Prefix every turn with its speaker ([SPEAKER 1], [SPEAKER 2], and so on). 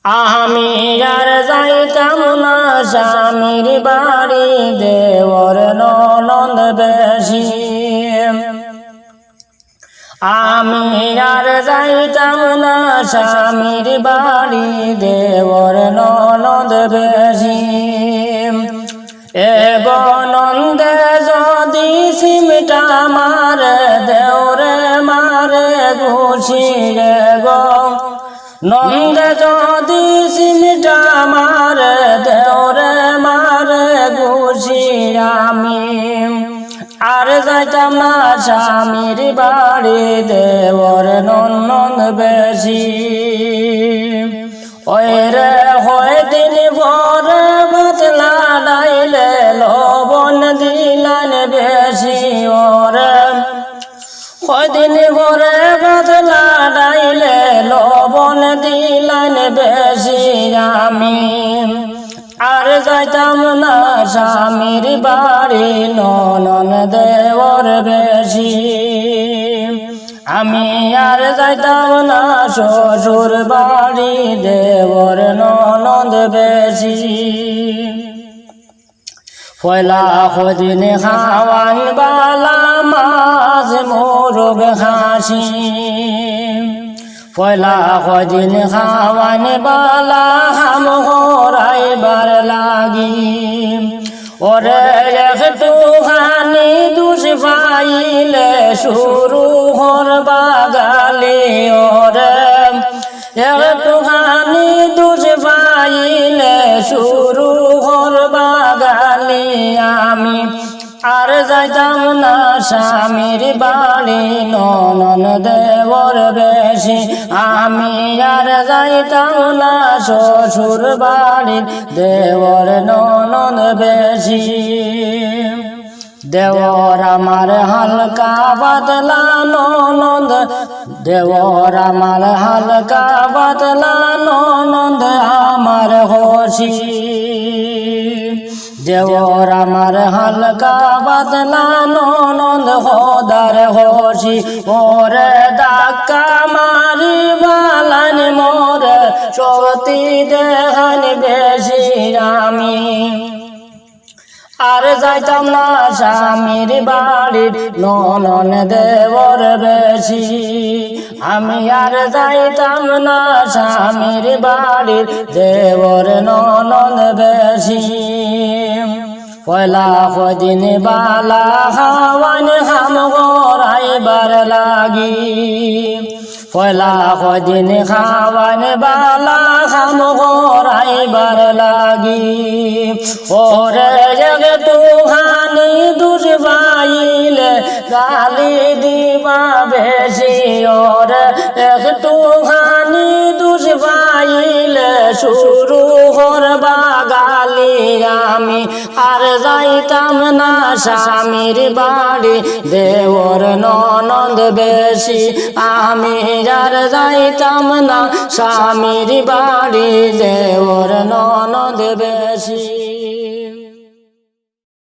[SPEAKER 1] আমি আর যাইতাম না স্বামীর বাড়ি দেওর ননদ বেশি আমি আর যাইতাম না স্বামীর বাড়ি দেওর ননদ বেশি এগো নন্দে যদি সিমটা মারে দেওরে মারে ঘুষি গো নন্দে যদি সিমটা মারে দেওরে মারে ঘুষি আমি আর যাইতাম না স্বামীর বাড়ি দেওর ননদ বেশি ওই রে হয় দিন ভরে বদলা লাইলে লবণ দিলান বেশি ওরে হয় দিন ভরে বদলা লাইলে লবণ দিলান বেশি আমি আর যাইতাম না স্বামীর বাড়ি ননদ দেওর বেশি আমি আর যাইতাম না শ্বশুর বাড়ি দেওর ননদ বেশি পয়লা দিন খাওয়ান বালা মাছ মোরগ হাসি পয়লা দিন খাওয়ান বালা হাম হরাইবার লাগি ওরে একটু খানি দুষ পাইলে শুরু হরবা গালি ওরে একটু খানি দুষ পাইলে শুরু হরবা গালি আমি আর যাইতাম না স্বামীর বাড়ি ননদ দেওর বেশি আমি আর যাইতাম না শ্বশুর বাড়ি দেওর ননদ বেশি দেওর আমার হালকা বদলা ননদ দেওর আমার হালকা বদলা ননদ আমার খুশি দেওর আমার হালকা বদলা ননদ খোদার খুশি ওরে ধাক্কা মারি বালান মোরে সতী দেখান বেশি আমি আর যাইতাম না স্বামীর বাড়ির ননদ দেওর বেশি আমি আর যাইতাম না স্বামীর বাড়ির দেওর ননদ বেশি পয়লা দিন বালা খাওয়ান হাম গড়াইবার লাগি পয়লা দিন খাওয়ান বালা খাম গড়াইবার লাগি ওরে একটু খানি দুষ পাইলে গালি দিবা বেশি ওরে একটু খানি দুষ পাইলে শুরু করবা গালি আমি আর যাইতাম না স্বামীর বাড়ি দেওর ননদ বেশি আমি আর যাইতাম না স্বামীর বাড়ি দেওর ননদ বেশি।